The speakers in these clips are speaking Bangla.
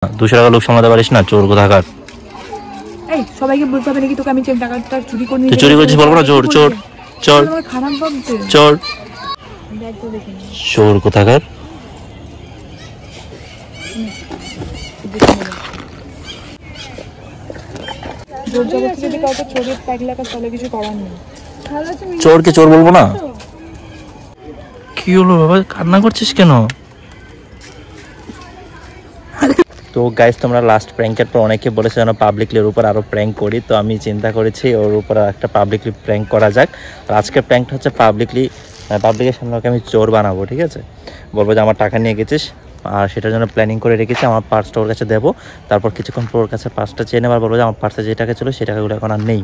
200 টাকা লোক সামলাতে পারিস না, চোর কোথাকার। এই সবাইকে বলতে হবে নাকি তোকে আমি টাকাটা চুরি করে নিয়ে? তুই চুরি করছিস বলবো না? চোর চোর চোর খারাপ ভাবছে। চোর চোর কোথাকার। চোরকে চোর বলবো না? কি হলো বাবা, কান্না করছিস কেন? তো গাইস, তোমরা লাস্ট প্র্যাঙ্কের পর অনেকে বলেছে যেন পাবলিকলি ওর উপর আরও প্র্যাঙ্ক করি, তো আমি চিন্তা করেছি ওর উপর একটা পাবলিকলি প্র্যাঙ্ক করা যাক। আর আজকের প্র্যাঙ্কটা হচ্ছে পাবলিকের সামনে ওকে আমি চোর বানাবো, ঠিক আছে? বলবো যে আমার টাকা নিয়ে গেছিস, আর সেটার জন্য প্ল্যানিং করে রেখেছি। আমার পার্সটা ওর কাছে দেবো, তারপর কিছুক্ষণ পর ওর কাছে পার্সটা চেয়ে নেবার বলবো যে আমার পার্সে যে টাকা ছিল সেই টাকাগুলো এখন আর নেই,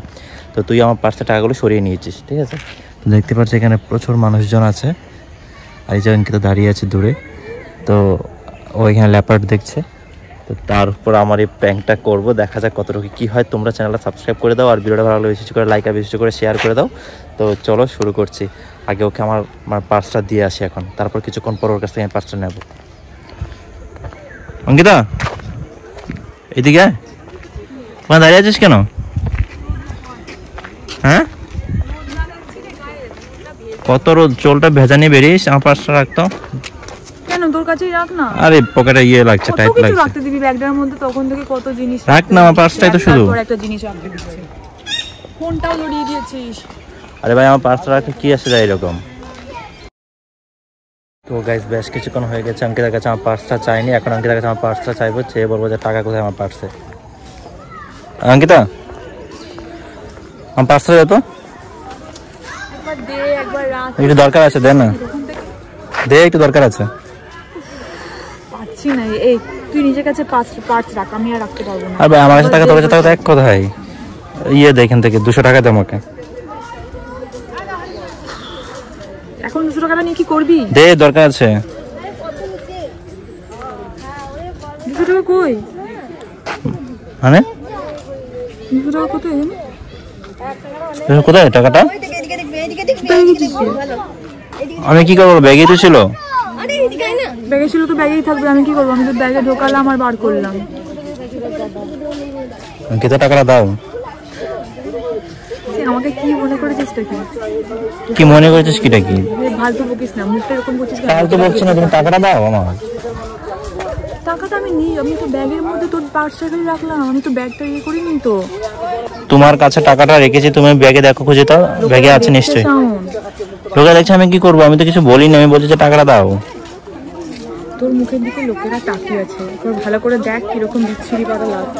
তো তুই আমার পার্সে টাকাগুলো সরিয়ে নিয়েছিস, ঠিক আছে? তো দেখতে পাচ্ছি এখানে প্রচুর মানুষজন আছে, আর এই যে অঙ্কিত দাঁড়িয়ে আছে দূরে, তো ও এখানে ল্যাপার্ড দেখছে। তো তার উপর আমার এই প্র্যাঙ্কটা করবো, দেখা যাক কতটুকু কী হয়। তোমরা চ্যানেলটা সাবস্ক্রাইব করে দাও, আর ভিডিওটা ভালো লাগলে বেশি করে লাইক আর বেশি করে শেয়ার করে দাও। তো চলো শুরু করছি। আগে ওকে আমার পার্সটা দিয়ে আসি এখন, তারপর কিছুক্ষণ পর ওর কাছ থেকে আমি পার্সটা নেব। অঙ্কিতা, এদিকে ওখানে দাঁড়িয়ে আছিস কেন? হ্যাঁ, কত রোদ, চোলটা ভেজা নিয়ে বেরিয়েস, আমার পার্সটা রাখতো। কেন তোর কাছেই রাখ না। আরে পকেটে লাগছে, টাইট লাগছে। রাখতে দিবি ব্যাগটার মধ্যে, তখন থেকে কত জিনিস রাখ না, আমার পার্সটাই তো শুধু। একটা জিনিস রাখতে দিচ্ছি, ফোনটাও জড়িয়ে দিয়েছিস। আরে ভাই, আমার পার্সটা রাখতে কি আসে যায় এরকম? তো গাইস, বেশ কিছুক্ষণ হয়ে গেছে, অঙ্কিতার কাছে আমার পার্সটা চাইনি। এখন অঙ্কিতার কাছে আমার পার্সটা চাইবো, চেয়ে বলবো যে টাকা কোথায় আমার পার্সে। অঙ্কিতা, আমার পার্সটা দে তো, একটু দরকার আছে, দে না, দে, একটু দরকার আছে। পাচ্ছি না। এই তুই নিজের কাছে পার্স রাখ, আমি আর রাখতে পারবো না। আর ভাই, আমার কাছে টাকা, তোর কাছে টাকা এক কোথায়? ইয়ে দে এখান থেকে 200 টাকা দে আমাকে। এখন 200 টাকা নিয়ে কি করবি? দে, দরকার আছে। 200 টাকা কই? মানে 200 টাকা কোথায়? কোথায় টাকাটা? আমি কি করবো, ব্যাগে তো ছিল। ব্যাগে ছিল তো ব্যাগেই থাকবে, আমি কি করবো? আমি তো ব্যাগে ঢোকালাম আর বার করলাম। অঙ্কিতা, টাকাটা দাও। আমাকে কি মনে করেছিস? কি মনে করেছিস? কিটা কি ফালতু বকিস না, মুখটা এরকম করছিস কেন? ফালতু বকছি না, তুমি টাকাটা দাও আমার। টাকাটা আমি নিই, আমি তো ব্যাগের মধ্যে তোর পার্সটা রাখলাম, আমি তো ব্যাগটা ইয়ে করিনি তো। তোমার কাছে টাকাটা রেখেছি, তুমি ব্যাগে দেখো, খুঁজে দাও, ব্যাগে আছে নিশ্চয়ই। লোকে দেখছে, আমি কি করবো? আমি তো কিছু বলিনি, আমি বলছি যে টাকাটা দাও। তোর মুখের দিকে লোকেরা তাকিয়ে আছে, তোর ভালো করে দেখ কিরকম বিচ্ছিরি পাতা লাগছে।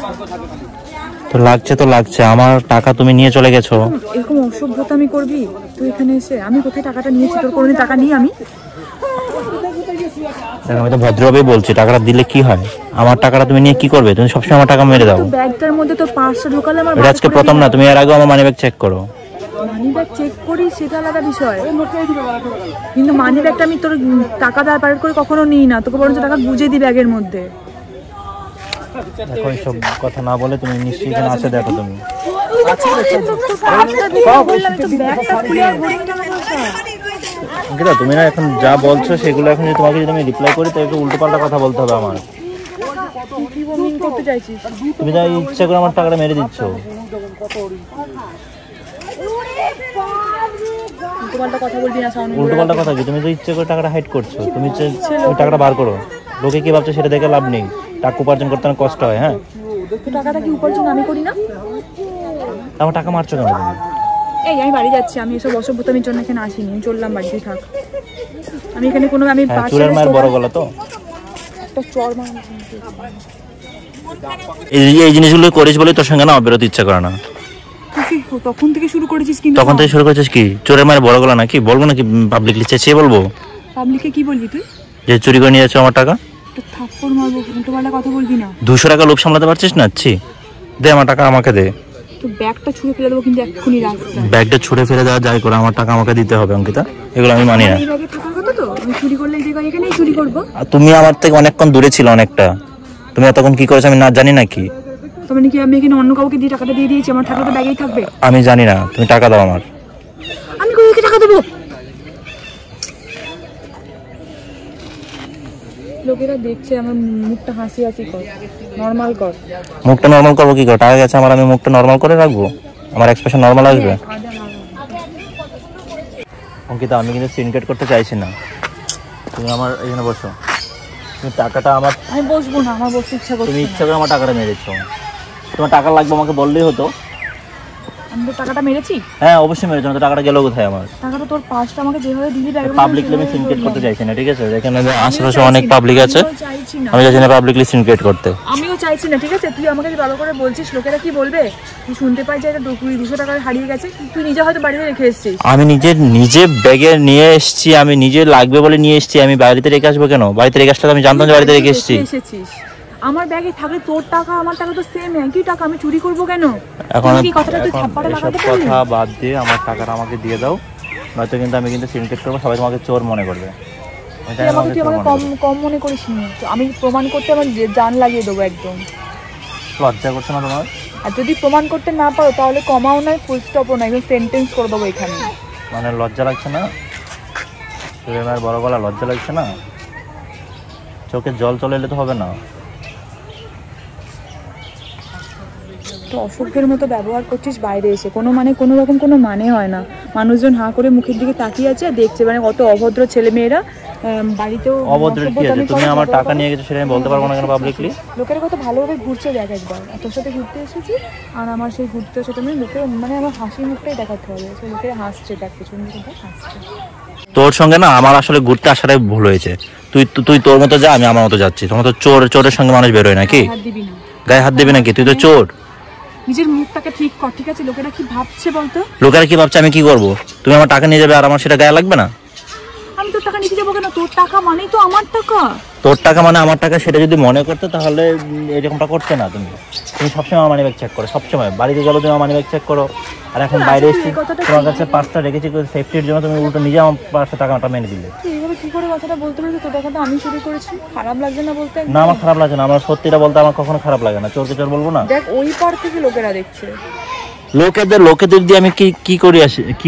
তো লাগছে তো লাগছে, আমার টাকা তুমি নিয়ে চলে গেছো। এরকম অসভ্যতা আমি করবি তুই এখানে এসে? আমি কোথায় টাকাটা নিয়েছি? তোর কোনোদিন টাকা নিই আমি? আমি তো ভদ্রভাবেই বলছি, টাকাটা দিলে কি হয়? আমার টাকাটা তুমি নিয়ে কি করবে? তুমি সবসময় আমার টাকা মেরে দাও। ব্যাগটার মধ্যে তো পার্সটা ঢোকালে আমার। এটা আজকে প্রথম না, তুমি এর আগে আমার মানিব্যাগ চেক করো। মানিব্যাগ চেক করি সেটা আলাদা বিষয়, কিন্তু মানিব্যাগটা আমি তোর টাকা ব্যাপার করে কখনো নিই না, তোকে বরঞ্চ টাকা গুজে দিই ব্যাগের মধ্যে। দেখো, এইসব কথা না বলে তুমি নিশ্চয়ই এখানে আছে, দেখো তুমি। তুমি না এখন যা বলছো সেগুলো এখন তোমাকে যদি আমি রিপ্লাই করি তো একটু উল্টো পাল্টা কথা বলতে হবে আমার। তুমি যা ইচ্ছা করে আমার টাকাটা মেরে দিচ্ছ। উল্টো পাল্টা কথা কি? তুমি তো ইচ্ছে করে টাকাটা হাইড করছো, তুমি টাকাটা বার করো। লোকে কি ভাবছে সেটা দেখে লাভ নেই, টাকা উপার্জন করতে অনেক কষ্ট হয়। হ্যাঁ, টাকাটা কি উপার্জন আমি করি না? আমার টাকা মারছো কেন তুমি? এই আমি বাড়ি যাচ্ছি, আমি এসব অসভ্যতামির জন্য এখানে আসিনি, আমি চললাম, বাড়িতে থাক। আমি এখানে কোনো আমি চোরের মায়ের বড় গলা তো, একটা চর মার। এই জিনিসগুলো করিস বলে তোর সঙ্গে না বেরোতে ইচ্ছা করে না। তখন থেকে শুরু করেছিস? কিন্তু তখন থেকে শুরু করেছিস কি? চোরের মায়ের বড় গলা নাকি? বলবো নাকি পাবলিকলি? চেঁচিয়ে বলবো? পাবলিকে কি বলবি তুই? যে চুরি করে নিয়ে যাচ্ছ আমার টাকা। থাপ্পড় মারবো, উল্টো পাল্টা কথা বলবি না। 200 টাকা লোভ সামলাতে পারছিস না? দে আমার টাকা, আমাকে দে। তো ব্যাগটা ছুঁড়ে ফেলে দেবো কিন্তু এক্ষুনি রাস্তা। ব্যাগটা ছুঁড়ে ফেলে দেওয়া যায় করে, আমার টাকা আমাকে দিতে হবে অঙ্কিতা, এগুলো আমি মানি না। এই ব্যাগে থাকার কথা তো, আমি চুরি করলে এখানেই চুরি করবো। তুমি আমার থেকে অনেকক্ষণ দূরে ছিল, অনেকটা। তুমি তখন কি করেছো আমি না জানি নাকি? তবে নাকি আমি এখানে অন্য কাউকে দিয়ে টাকাটা দিয়ে দিয়েছি, আমার টাকা তো ব্যাগেই থাকবে। আমি জানি না, তুমি টাকা দাও আমার। আমি কোথায় টাকা দেবো? লোকেরা দেখছে আমার মুখটা হাসি হাসি কর, নর্মাল কর। মুখটা নর্মাল করবো কি করে? টাকা গেছে আমার, আমি মুখটা নর্মাল করে রাখবো? আমার এক্সপ্রেশন নর্মাল আসবে? অঙ্কিতা, আমি কিন্তু সিনক্রেট করতে চাইছি না, তুমি আমার এখানে বসো। তুমি টাকাটা আমার, আমি বসবো না, আমার বসতে ইচ্ছা করছে। তুমি ইচ্ছা করে আমার টাকাটা মেরে দিচ্ছ। তোমার টাকা লাগবে আমাকে বললেই হতো। আমি তো টাকাটা মেরেছি। হ্যাঁ অবশ্যই মেরেছো, তো টাকাটা গেল কোথায় আমার? টাকাটা তোর পাঁচটা আমাকে যেভাবে দিলি পাবলিকলি আমি সিনক্রেট করতে চাইছি না, ঠিক আছে? এখানে আশেপাশে অনেক পাবলিক আছে, চাইছি না, আমি চাইছি না পাবলিকলি সিনক্রেট করতে। আমিও চাইছি না, ঠিক আছে? তুই আমাকে ভালো করে বলছিস, লোকেরা কি বলবে? তুই শুনতে পাই যে এটা 200 টাকা হারিয়ে গেছে, তুই নিজে হয়তো বাড়িতে রেখে এসেছিস। আমি নিজে ব্যাগে নিয়ে এসেছি, আমি নিজে লাগবে বলে নিয়ে এসেছি। আমি বাড়িতে রেখে আসবো কেন? বাড়িতে রেখে আসলে আমি জানতাম যে বাড়িতে রেখে এসেছিস। আমার ব্যাগে থাকলে তোর টাকা আমার টাকা তো সেম, একই টাকা, আমি চুরি করবো কেন? এখন কি কথাটা তুই থাপ্পড়ে লাগাতে পারলি? কথা বাদ দিয়ে আমার টাকাটা আমাকে দিয়ে দাও, নয়তো কিন্তু আমি কিন্তু সিনক্রেট করবো, সবাই তোমাকে চোর মনে করবে। তুই আমাকে কম মনে করিস নি, আমি প্রমাণ করতে আমার জান লাগিয়ে দেবো একদম। লজ্জা করছে না তোমার? আর যদি প্রমাণ করতে না পারো তাহলে কমাও নয়, ফুল স্টপও নয়, একদম সেন্টেন্স করে দেবো এখানে। মানে লজ্জা লাগছে না? চোরের মায়ের বড় গলা, লজ্জা লাগছে না? চোখে জল চলে এলে তো হবে না। তো অসভ্যের মতো ব্যবহার করছিস বাইরে এসে, কোনো রকম কোনো মানে হয় না। মানুষজন হাঁ করে মুখের দিকে তাকিয়ে আছে আর দেখছে, মানে কত অভদ্র ছেলে মেয়েরা বাড়িতেও। অভদ্র কি আছে? তুমি আমার টাকা নিয়ে গেছো সেটা আমি বলতে পারবো না কেন পাবলিকলি? লোকের কত ভালোভাবে ঘুরছে দেখ একবার, তোর সাথে ঘুরতে এসেছি আর আমার সেই ঘুরতে সাথে লোকের মানে আমার হাসি মুখটাই দেখাতে হবে, সেই লোকেরা হাসছে, দেখ পেছন দিকে হাসছে। তোর সঙ্গে না আমার আসলে ঘুরতে আসাটাই ভুল হয়েছে। তুই তোর মতো যা, আমি আমার মতো যাচ্ছি। তোমার তো চোরের সঙ্গে মানুষ বেরোয় নাকি? হাত দিবি না, গায়ে হাত দিবি নাকি? তুই তো চোর। নিজের মুখটাকে ঠিক কর, ঠিক আছে? লোকেরা কি ভাবছে বলতো? লোকেরা কি ভাবছে আমি কি করবো? তুমি আমার টাকা নিয়ে যাবে আর আমার সেটা গায়ে লাগবে না? আমি তোর টাকা নিতে যাবো কেন? তোর টাকা মানেই তো আমার টাকা। তোর টাকা মানে আমার টাকা, সেটা যদি মনে করতে তাহলে এরকমটা করতে না। তুমি সবসময় আমার মানি ব্যাগ চেক করো, সবসময় বাড়িতে গেলো তুমি আমার মানি ব্যাগ চেক করো, আর এখন বাইরে এসেছি তোমার কাছে পার্সটা রেখেছি সেফটির জন্য, তুমি উল্টো নিজে আমার পার্সে টাকাটা মেনে দিলে। এইভাবে কি করে কথাটা বলতে পারছিস? তোর টাকাটা আমি চুরি করেছি, খারাপ লাগছে না বলতে? না আমার খারাপ লাগছে না, আমার সত্যিটা বলতে আমার কখনো খারাপ লাগে না। চোরকে চোর বলবো না? দেখ ওই পার থেকে লোকেরা দেখছে, লোকেদের দিয়ে আমি কি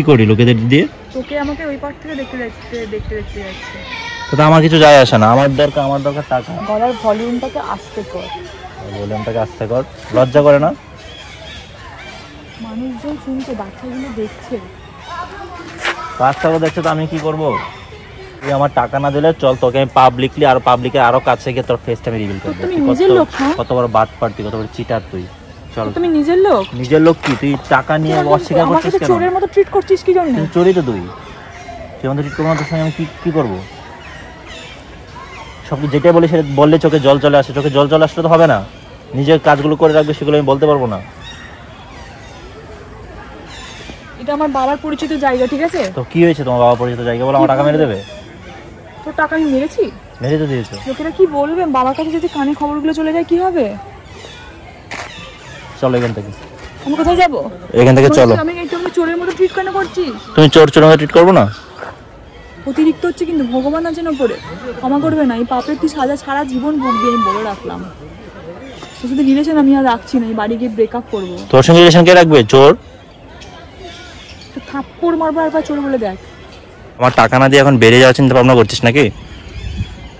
করি লোকেদের দিয়ে? তোকে আমাকে ওই পার থেকে দেখতে যাচ্ছে। তো আমার কিছু যায় আসে না, আমার দরকার টাকা। গলার ভলিউমটাকে আস্তে কর, ভলিউমটাকে আস্তে কর। লজ্জা করে না? মানুষজন শুনছে, বাচ্চাগুলো দেখছে। বাচ্চাগুলো দেখছে তো আমি কি করবো? তুই আমার টাকা না দিলে চল, তোকে আমি পাবলিকলি আর পাবলিকের আরো কাছে গিয়ে তোর ফেসটা আমি রিভিল করবো। কত বড় বাটপার্টি, কত বড় চিটার তুই। চল। তুমি নিজের লোক কি? তুই টাকা নিয়ে অস্বীকার করছিস কেন? চোরের মতো ট্রিট করছিস কি জন্য? চোরই তো তুই আমাদের ট্রিট করবো না, তোর সঙ্গে আমি কি করবো? সব যেটা বলি সেটা বললে চোখে জল চলে আসে। চোখে জল চলে আসলে তো হবে না, নিজের কাজগুলো করে রাখবে, সেগুলো আমি বলতে পারবো না। এটা আমার বাবার পরিচিত জায়গা, ঠিক আছে? তো কি হয়েছে? তোমার বাবা পরিচিত জায়গা বলে আমার টাকা মেরে দেবে? তোর টাকা আমি মেরেছি? মেরে তো দিয়েছো। লোকেরা কি বলবে? বাবার কাছে যদি কানে খবরগুলো চলে যায় কি হবে? চলো এখান থেকে। আমি কোথায় যাবো? এখান থেকে চলো। আমি একটু চোরের মতো ট্রিট কেন করছিস? তুমি চোরের মতো ট্রিট করবো না? অতিরিক্ত হচ্ছে কিন্তু, ভগবান আছেন ওপরে, ক্ষমা করবে না। এই পাপের তুই সাজা সারা জীবন ভুগবি, আমি বলে রাখলাম। তোর সাথে রিলেশন আমি আর রাখছি না, এই বাড়ি গিয়ে ব্রেকআপ করবো। তোর সঙ্গে রিলেশন কে রাখবে? চোর। থাপ্পড় মারবো একবার চোর বলে দেখ। আমার টাকা না দিয়ে এখন বেরিয়ে যাওয়ার চিন্তা ভাবনা করছিস নাকি?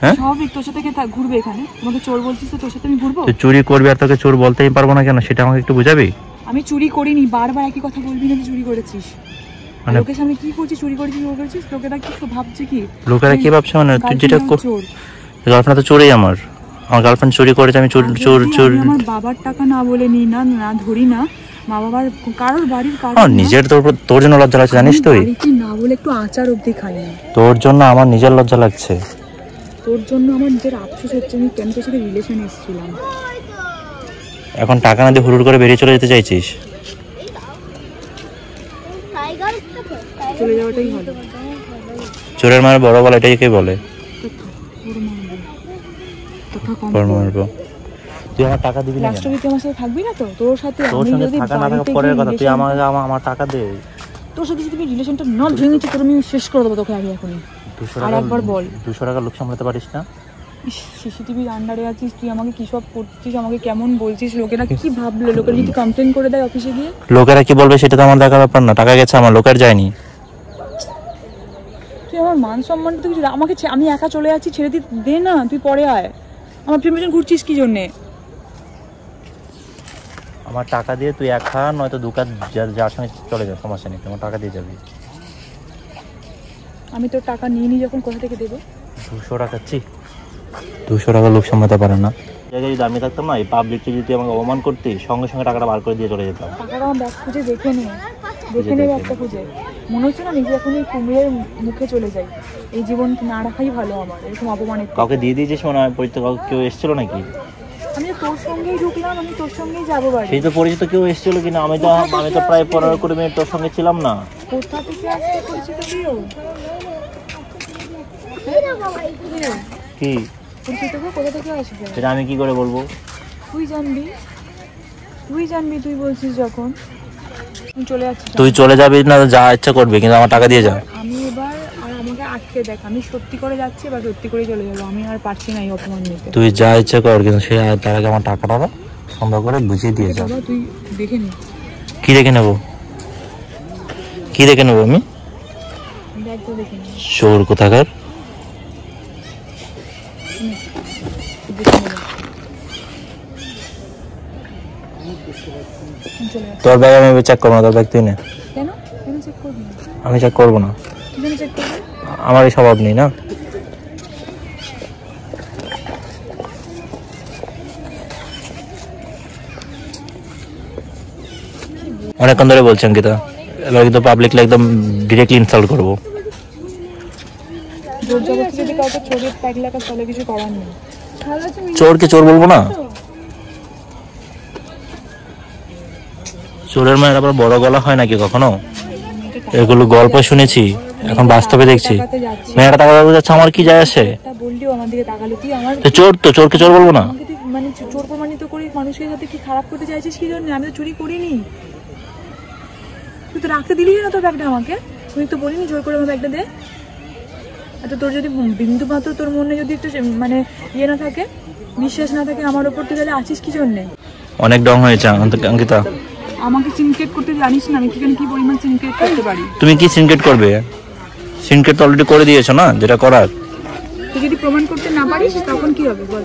হ্যাঁ, স্বাভাবিক। তোর সাথে কে ঘুরবে এখানে? তোমাকে চোর বলছিস তো, তোর সাথে আমি ঘুরবো? তুই চুরি করবি আর তোকে চোর বলতেই পারবো না কেন, সেটা আমাকে একটু বুঝাবি? আমি চুরি করিনি, বারবার একই কথা বলবি না যে চুরি করেছিস। লোকের সামনে কি করছিস? চুরি করেছিস? লোকেরা কি ভাবছে? কি লোকেরা কি ভাবছে? মানে তুই যেটা গার্লফ্রেন্ড তো চোরই, আমার গার্লফ্রেন্ড চুরি করেছে। আমি চোর আমার বাবার টাকা না বলে নি না ধরি না, মা বাবার কারোর বাড়ির নিজের তোর জন্য লজ্জা লাগছে জানিস? তুই না বলে একটু আচার অবধি খাই না। তোর জন্য আমার নিজের লজ্জা লাগছে। তোর জন্য আমার নিজের আফসোস হচ্ছে, আমি কেন তোর সাথে রিলেশনে এসেছিলাম। এখন টাকা না দিয়ে হুড় করে বেরিয়ে চলে যেতে চাইছিস? চলে যাওয়াটাই ভালো। চোরের মায়ের বড় গলা, এটাই কে বলে? মারবো। তুই আমার টাকা দিবি না? তুই আমার সাথে থাকবি না তো? তোর সাথে থাকা না থাকা পরের কথা, তুই আমার টাকা দে। তোর সাথে যদি রিলেশনটা না ভেঙেছি তোর আমি শেষ করে দেবো তোকে আমি এখনই। আর একবার বল, 200 টাকা লোক সামলাতে পারিস না? সিসিটিভির আন্ডারে আছিস তুই, আমাকে কি সব করছিস, আমাকে কেমন বলছিস? লোকেরা কি ভাবলো? লোকেরা যদি কমপ্লেন করে দেয় অফিসে গিয়ে? লোকেরা কি বলবে সেটা তো আমার দেখার ব্যাপার না, টাকা গেছে আমার, লোকের যায়নি। তুই আমার মান সম্মান তো কিছু আমাকে আমি একা চলে যাচ্ছি, ছেড়ে দে না, তুই পরে আয়। আমার পেছন ঘুরছিস কি জন্যে? আমার টাকা দিয়ে তুই একা নয়তো দোকান যার সঙ্গে চলে যা, সমস্যা নেই, তোমার টাকা দিয়ে যাবি। আমি তোর টাকা নিয়ে নিই যখন, কোথা থেকে দেবো? 200 টাকা 200 টাকা লোক সামলাতে পারে না। জায়গায় যদি আমি থাকতাম না, এই পাবলিকটি যদি আমাকে অপমান করতে, সঙ্গে সঙ্গে টাকাটা বার করে দিয়ে চলে যেতাম। টাকাটা আমার ব্যাগ খুঁজে দেখে নে ব্যাগটা খুঁজে। মনে হচ্ছে না নিজে এখন এই কুমিরের মুখে চলে যাই, এই জীবন না রাখাই ভালো আমার, এরকম অপমানিত। কাউকে দিয়ে দিয়েছিস মনে হয়, পরিচিত কেউ এসেছিল নাকি? আমি তোর সঙ্গেই ঢুকলাম, আমি তোর সঙ্গেই যাবো বাড়ি। সেই তো পরিচিত কেউ এসেছিল কিনা? আমি তো প্রায় 15-20 মিনিট তোর সঙ্গে ছিলাম না। কোথা থেকে আসতে পরিচিত কেউ? কি পরিচিত কেউ কোথা থেকে আসবে সেটা আমি কি করে বলবো? তুই জানবি, তুই বলছিস যখন। চলে যাচ্ছি, তুই চলে যাবি না, যা ইচ্ছা করবি, কিন্তু আমার টাকা দিয়ে যা। আমি এবার আর আমাকে আটকে দেখ, আমি সত্যি করে যাচ্ছি, এবার সত্যি করে চলে যাবো। আমি আর পারছি না এই অপমান নিতে। তুই যা ইচ্ছা কর, কিন্তু সে তার আগে আমার টাকাটা সুন্দর করে বুঝিয়ে দিয়ে যা। বাবা তুই দেখে নে। কি দেখে নেবো? কি দেখে নেবো আমি? ব্যাগটা দেখে নে। চোর কোথাকার। তোর ব্যাগ আমি চেক করবো না, তোর ব্যাগ তুই নে। কেন চেক করবি? আমি চেক করবো না, কি জন্য চেক করবি? আমার এই স্বভাব নেই না। অনেকক্ষণ ধরে বলছি অঙ্কিতা, এবার কিন্তু পাবলিকলি একদম ডিরেক্টলি ইনসাল্ট করবো। যদি কাউকে চোরের ট্যাগ লাগা চলে, কিছু করার নেই। চোরকে চোর বলবো না? চোরের মায়ের আবার বড় গলা হয় নাকি কখনো? এগুলো গল্প শুনেছি, এখন বাস্তবে দেখছি। মেয়েটা টাকা যাচ্ছে, আমার কি যায় আসে? বললিও আমার দিকে তাকালে তুই আমার চোর, তো চোরকে চোর বলবো না? মানে চোর প্রমাণিত করি মানুষের সাথে, কি খারাপ করতে চাইছিস কি জন্য? আমি তো চুরি করিনি। তুই তো রাখতে দিলি না তোর ব্যাগটা আমাকে, তুই তো বলিনি জোর করে আমার ব্যাগটা দে। আচ্ছা তোর যদি বিন্দু মাত্র তোর মনে যদি একটু মানে ইয়ে না থাকে, বিশ্বাস না থাকে আমার ওপর, তুই তাহলে আছিস কি জন্যে? অনেক ডং হয়েছে অঙ্কিতা। আমাকে সিনক্রেট করতে জানিস না, আমি কি পরিমাণ সিনক্রেট করতে পারি? তুমি কি সিনক্রেট করবে? সিনক্রেট তো অলরেডি করে দিয়েছো না, যেটা করার। তুই যদি প্রমাণ করতে না পারিস তখন কি হবে বল?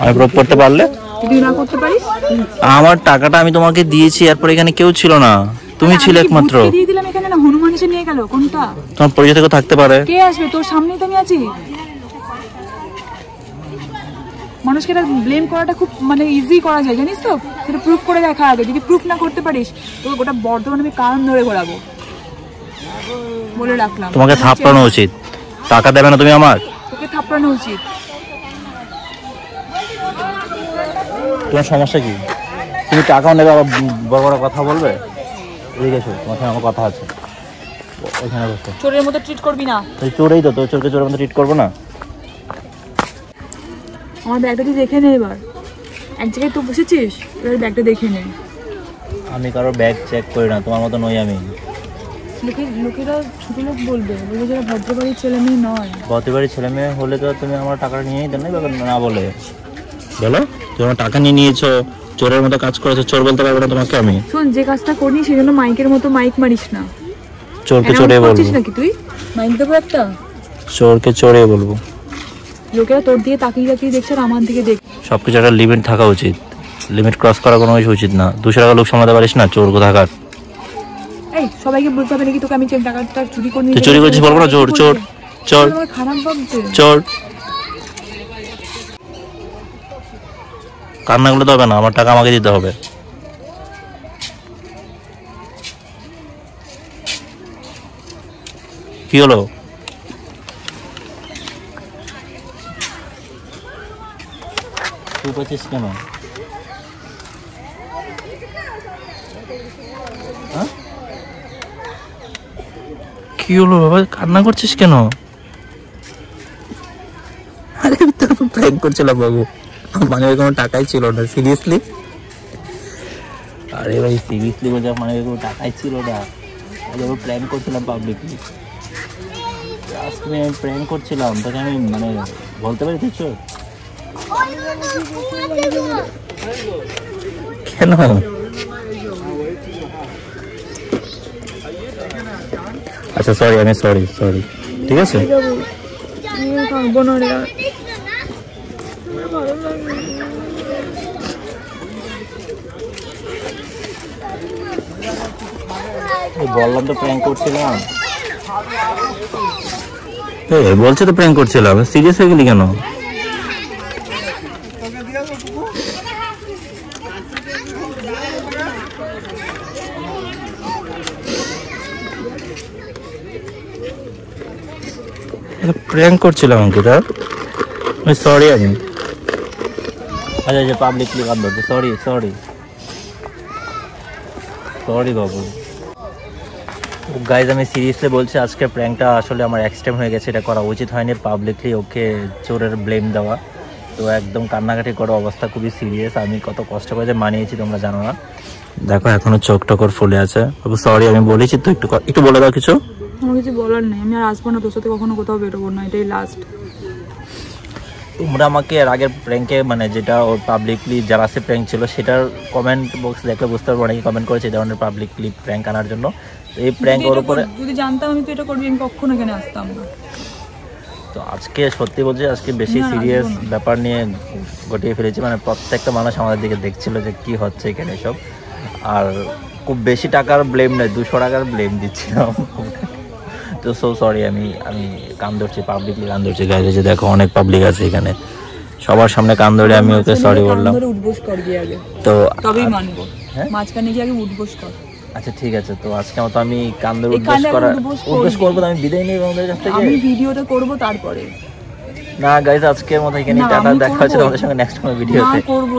আমি প্রুফ করতে পারলে? যদি না করতে পারিস? আমার টাকাটা আমি তোমাকে দিয়েছি, এরপর এখানে কেউ ছিল না, তুমি ছিলে একমাত্র। আমি দিয়ে দিলাম এখানে, না হনুমান এসে নিয়ে গেল কোনটা? তোমার পরিচিত কেউ থাকতে পারে। কে আসবে? তোর সামনেই তো আমি আছি। মানুষকে এটা ব্লেম করাটা খুব মানে ইজি করা যায়, জানিস তো? সেটা প্রুফ করে দেখা আগে, যদি প্রুফ না করতে পারিস তোকে গোটা বর্ধমান আমি কারণ ধরে ঘোরাবো, বলে রাখলাম। তোমাকে থাপড়ানো উচিত, টাকা দেবে না তুমি আমার? তোকে থাপড়ানো উচিত। তোমার সমস্যা কি? তুমি টাকাও নেবে আবার বড় বড় কথা বলবে? এদিকে এসো, তোমার সঙ্গে আমার কথা আছে। ওইখানে বসো। চোরের মতো ট্রিট করবি না। চোরেই তো, তোর চোরকে চোরের মতো ট্রিট করবো না? আমার ব্যাগটা তুই দেখে নে এবার, এক জায়গায় তো বসেছিস, এবার ব্যাগটা দেখে নে। আমি কারো ব্যাগ চেক করি না, তোমার মতো নই আমি। লোকেরা ছোট লোক বলবে, যারা ভদ্রবাড়ির ছেলে মেয়ে নয়। ভদ্রবাড়ির ছেলে মেয়ে হলে তো তুমি আমার টাকা নিয়েই দেন না বলে বলো। তুমি আমার টাকা নিয়ে নিয়েছো, চোরের মতো কাজ করেছো, চোর বলতে পারবো না তোমাকে আমি? শোন, যে কাজটা করিনি সেজন্য মাইকের মতো মাইক মারিস না। চোরকে চোরে বলবো নাকি? তুই মাইক দেবো একটা? চোরকে চোরে বলবো। লোকেরা তোর দিকে তাকিয়ে দেখছে আর আমার দিকে দেখ। সবকিছু একটা লিমিট থাকা উচিত, লিমিট ক্রস করা কোনো কিছু উচিত না। 200 টাকা লোক সামলাতে পারিস না, চোর কোথাকার। এই সবাইকে বলতে হবে নাকি তোকে আমি টাকাটা চুরি করে নিয়ে? তুই চুরি করছিস বলবো না? চোর চোর চোর খারাপ ভাবছে। চোর। কান্নাগুলো তো হবে না, আমার টাকা আমাকে দিতে হবে। কি হলো? তুই করছিস কেন? কি হলো বাবা, কান্না করছিস কেন? আরে আমি তো প্র্যাঙ্ক করছিলাম বাবু, মানে কোনো টাকাই ছিল না, সিরিয়াসলি। আরে ভাই সিরিয়াসলি বলছে, মানে কোনো টাকাই ছিল না, আমি প্র্যাঙ্ক করছিলাম পাবলিকলি। আজকে আমি প্র্যাঙ্ক করছিলাম, তোকে আমি মানে বলতে পারি তুই চোর কেন? আচ্ছা সরি, আমি সরি সরি, ঠিক আছে। থাকবো না রে আর। ভালো লাগে। বললাম তো প্র্যাঙ্ক করছিলাম, বলছে তো প্র্যাঙ্ক করছিলাম, সিরিয়াস হয়ে গেলি কেন? প্র্যাঙ্ক করছিলাম অঙ্কিতা, সরি আমি। আচ্ছা আচ্ছা পাবলিকলি বাদ ধরছে, সরি সরি সরি বাবু। গাইজ আমি সিরিয়াসলি বলছি, আজকে প্র্যাঙ্কটা আসলে আমার এক্সট্রিম হয়ে গেছে, এটা করা উচিত হয়নি পাবলিকলি ওকে চোরের ব্লেম দেওয়া। তো একদম কান্নাকাটি করা অবস্থা খুবই সিরিয়াস, আমি কত কষ্ট করে যে মানিয়েছি তোমরা জানো না। দেখো এখনো চোখ টকর ফুলে আছে। বাবু সরি, আমি বলেছি তো, একটু একটু বলে দাও কিছু। আমার কিছু বলার নেই, আমি আর আসবো না তোর সাথে কখনো, কোথাও বেরোবো না, এটাই লাস্ট। তোমরা আমাকে এর আগের প্র্যাঙ্কে মানে যেটা ওর পাবলিকলি যারা সে প্র্যাঙ্ক ছিল সেটার কমেন্ট বক্স দেখলে বুঝতে পারবো, অনেকে কমেন্ট করেছে এই ধরনের পাবলিকলি প্র্যাঙ্ক আনার জন্য। তো এই প্র্যাঙ্ক ওর উপরে যদি জানতাম আমি তো এটা করবি, আমি কখনো এখানে আসতাম না। তো আজকে সত্যি বলছি আজকে বেশি সিরিয়াস ব্যাপার নিয়ে ঘটিয়ে ফেলেছি, মানে প্রত্যেকটা মানুষ আমাদের দিকে দেখছিল যে কি হচ্ছে এখানে সব। আর খুব বেশি টাকার ব্লেম নয়, 200 টাকার ব্লেম দিচ্ছিলাম। তো সো সরি, আমি কান ধরছি, পাবলিকলি কান ধরছি গাইজ, যে দেখো অনেক পাবলিক আছে এখানে, সবার সামনে কান ধরে আমি ওকে সরি বললাম। উঠবোস কর গিয়ে আগে, তো তবেই মানবো। হ্যাঁ মাঝখানে গিয়ে আগে উঠবোস কর। আচ্ছা ঠিক আছে, তো আজকে মতো আমি কান ধরে উদ্বোস করবো, আমি বিদায় নিই তোমাদের কাছ থেকে। আমি ভিডিওটা করবো তারপরে। না গাইজ আজকের মতো এখানে টাটা, দেখা হচ্ছে তোমাদের সঙ্গে নেক্সট কোনো ভিডিওতে। করবো।